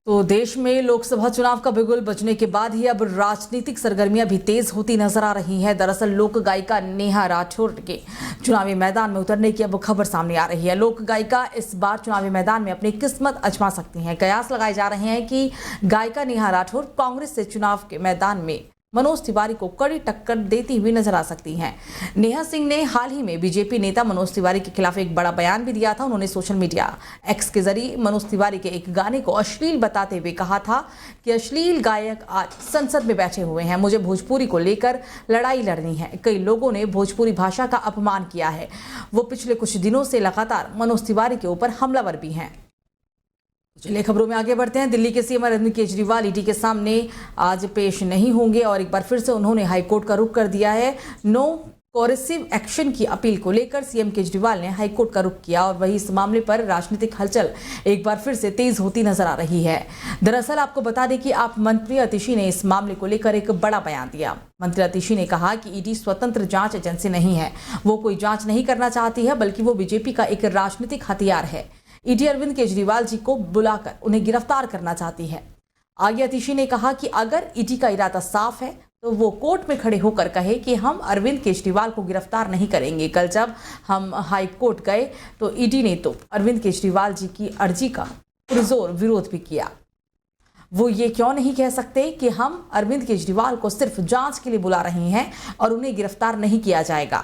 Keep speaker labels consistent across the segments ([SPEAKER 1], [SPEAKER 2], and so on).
[SPEAKER 1] तो देश में लोकसभा चुनाव का बिगुल बजने के बाद ही अब राजनीतिक सरगर्मियां भी तेज होती नजर आ रही हैं। दरअसल लोक गायिका नेहा राठौर के चुनावी मैदान में उतरने की अब खबर सामने आ रही है। लोक गायिका इस बार चुनावी मैदान में अपनी किस्मत आजमा सकती हैं। कयास लगाए जा रहे हैं कि गायिका नेहा राठौर कांग्रेस से चुनाव के मैदान में मनोज तिवारी को कड़ी टक्कर देती हुई नजर आ सकती हैं। नेहा सिंह ने हाल ही में बीजेपी नेता मनोज तिवारी के खिलाफ एक बड़ा बयान भी दिया था। उन्होंने सोशल मीडिया एक्स के जरिए मनोज तिवारी के एक गाने को अश्लील बताते हुए कहा था कि अश्लील गायक आज संसद में बैठे हुए हैं, मुझे भोजपुरी को लेकर लड़ाई लड़नी है। कई लोगों ने भोजपुरी भाषा का अपमान किया है। वो पिछले कुछ दिनों से लगातार मनोज तिवारी के ऊपर हमलावर भी हैं। चलिए खबरों में आगे बढ़ते हैं। दिल्ली के सीएम अरविंद केजरीवाल ईडी के सामने आज पेश नहीं होंगे और एक बार फिर से उन्होंने हाईकोर्ट का रुख कर दिया है। नो कोरेसिव एक्शन की अपील को लेकर सीएम केजरीवाल ने हाईकोर्ट का रुख किया और वही इस मामले पर राजनीतिक हलचल एक बार फिर से तेज होती नजर आ रही है। दरअसल आपको बता दें कि आप मंत्री अतिशी ने इस मामले को लेकर एक बड़ा बयान दिया। मंत्री अतिशी ने कहा कि ईडी स्वतंत्र जांच एजेंसी नहीं है, वो कोई जांच नहीं करना चाहती है, बल्कि वो बीजेपी का एक राजनीतिक हथियार है। ईडी अरविंद केजरीवाल जी को बुलाकर उन्हें गिरफ्तार करना चाहती है। आगे अतिशी ने कहा कि अगर ईडी का इरादा साफ है तो वो कोर्ट में खड़े होकर कहे कि हम अरविंद केजरीवाल को गिरफ्तार नहीं करेंगे। कल जब हम हाई कोर्ट गए तो ईडी ने तो अरविंद केजरीवाल जी की अर्जी का पुरजोर विरोध भी किया। वो ये क्यों नहीं कह सकते कि हम अरविंद केजरीवाल को सिर्फ जांच के लिए बुला रहे हैं और उन्हें गिरफ्तार नहीं किया जाएगा।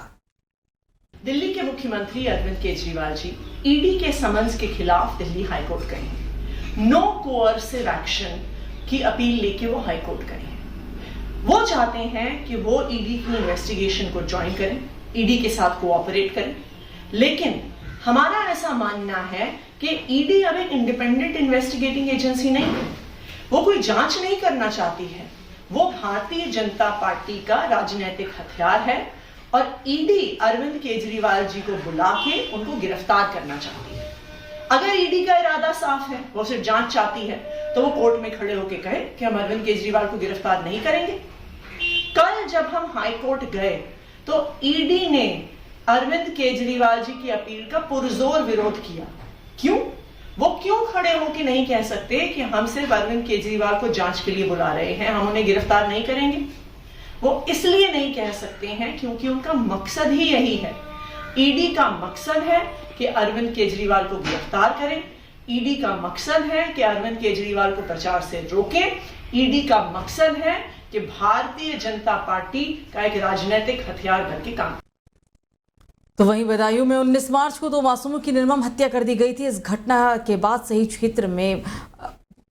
[SPEAKER 2] दिल्ली के मुख्यमंत्री अरविंद केजरीवाल जी ईडी के समन्स के खिलाफ दिल्ली हाईकोर्ट गए हैं। नो कोअर्सिव एक्शन की अपील लेके वो हाईकोर्ट गए हैं। वो चाहते हैं कि वो ईडी की इन्वेस्टिगेशन को ज्वाइन करें, ईडी के साथ कोऑपरेट करें। लेकिन हमारा ऐसा मानना है कि ईडी अब एक इंडिपेंडेंट इन्वेस्टिगेटिंग एजेंसी नहीं है। वो कोई जांच नहीं करना चाहती है। वो भारतीय जनता पार्टी का राजनीतिक हथियार है और ईडी अरविंद केजरीवाल जी को बुला के उनको गिरफ्तार करना चाहती है। अगर ईडी का इरादा साफ है, वो सिर्फ जांच चाहती है, तो वो कोर्ट में खड़े होकर कहे कि हम अरविंद केजरीवाल को गिरफ्तार नहीं करेंगे। कल जब हम हाई कोर्ट गए तो ईडी ने अरविंद केजरीवाल जी की अपील का पुरजोर विरोध किया। क्यों? वो क्यों खड़े होकर नहीं कह सकते कि हम सिर्फ अरविंद केजरीवाल को जांच के लिए बुला रहे हैं, हम उन्हें गिरफ्तार नहीं करेंगे? वो इसलिए नहीं कह सकते हैं क्योंकि उनका मकसद ही यही है। ईडी का मकसद है कि अरविंद केजरीवाल को गिरफ्तार करें। ईडी का मकसद है कि अरविंद केजरीवाल को प्रचार से रोकें। ईडी का मकसद है कि भारतीय जनता पार्टी का एक राजनीतिक हथियार बन के काम।
[SPEAKER 1] तो वहीं बदायूं में 19 मार्च को 2 मासूमों की निर्मम हत्या कर दी गई थी। इस घटना के बाद से ही क्षेत्र में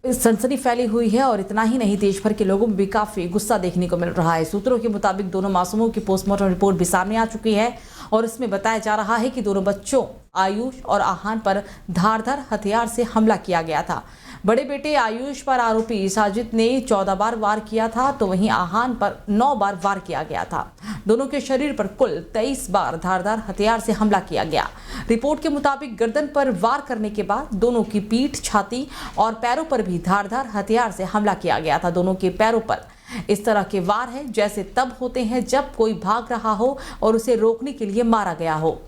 [SPEAKER 1] सनसनी फैली हुई है और इतना ही नहीं, देश भर के लोगों में भी काफी गुस्सा देखने को मिल रहा है। सूत्रों के मुताबिक दोनों मासूमों की पोस्टमार्टम रिपोर्ट भी सामने आ चुकी है और इसमें बताया जा रहा है कि दोनों बच्चों आयुष और आहान पर धारदार हथियार से हमला किया गया था। बड़े बेटे आयुष पर आरोपी साजिद ने 14 बार वार किया था, तो वहीं आहान पर 9 बार वार किया गया था। दोनों के शरीर पर कुल 23 बार धारदार हथियार से हमला किया गया। रिपोर्ट के मुताबिक गर्दन पर वार करने के बाद दोनों की पीठ, छाती और पैरों पर भी धारदार हथियार से हमला किया गया था। दोनों के पैरों पर इस तरह के वार हैं जैसे तब होते हैं जब कोई भाग रहा हो और उसे रोकने के लिए मारा गया हो।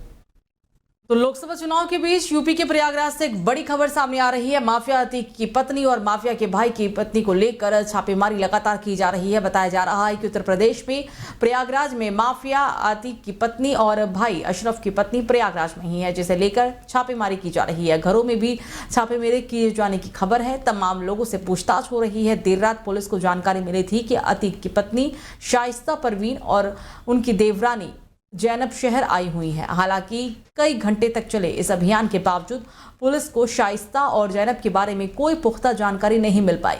[SPEAKER 1] तो लोकसभा चुनाव के बीच यूपी के प्रयागराज से एक बड़ी खबर सामने आ रही है। माफिया अतीक की पत्नी और माफिया के भाई की पत्नी को लेकर छापेमारी लगातार की जा रही है। बताया जा रहा है कि उत्तर प्रदेश में प्रयागराज में माफिया अतीक की पत्नी और भाई अशरफ की पत्नी प्रयागराज में ही है, जिसे लेकर छापेमारी की जा रही है। घरों में भी छापेमारी किए जाने की खबर है। तमाम लोगों से पूछताछ हो रही है। देर रात पुलिस को जानकारी मिली थी कि अतीक की पत्नी शाइस्ता परवीन और उनकी देवरानी जैनब शहर आई हुई है। हालांकि कई घंटे तक चले इस अभियान के बावजूद पुलिस को शाइस्ता और जैनब के बारे में कोई पुख्ता जानकारी नहीं मिल पाई।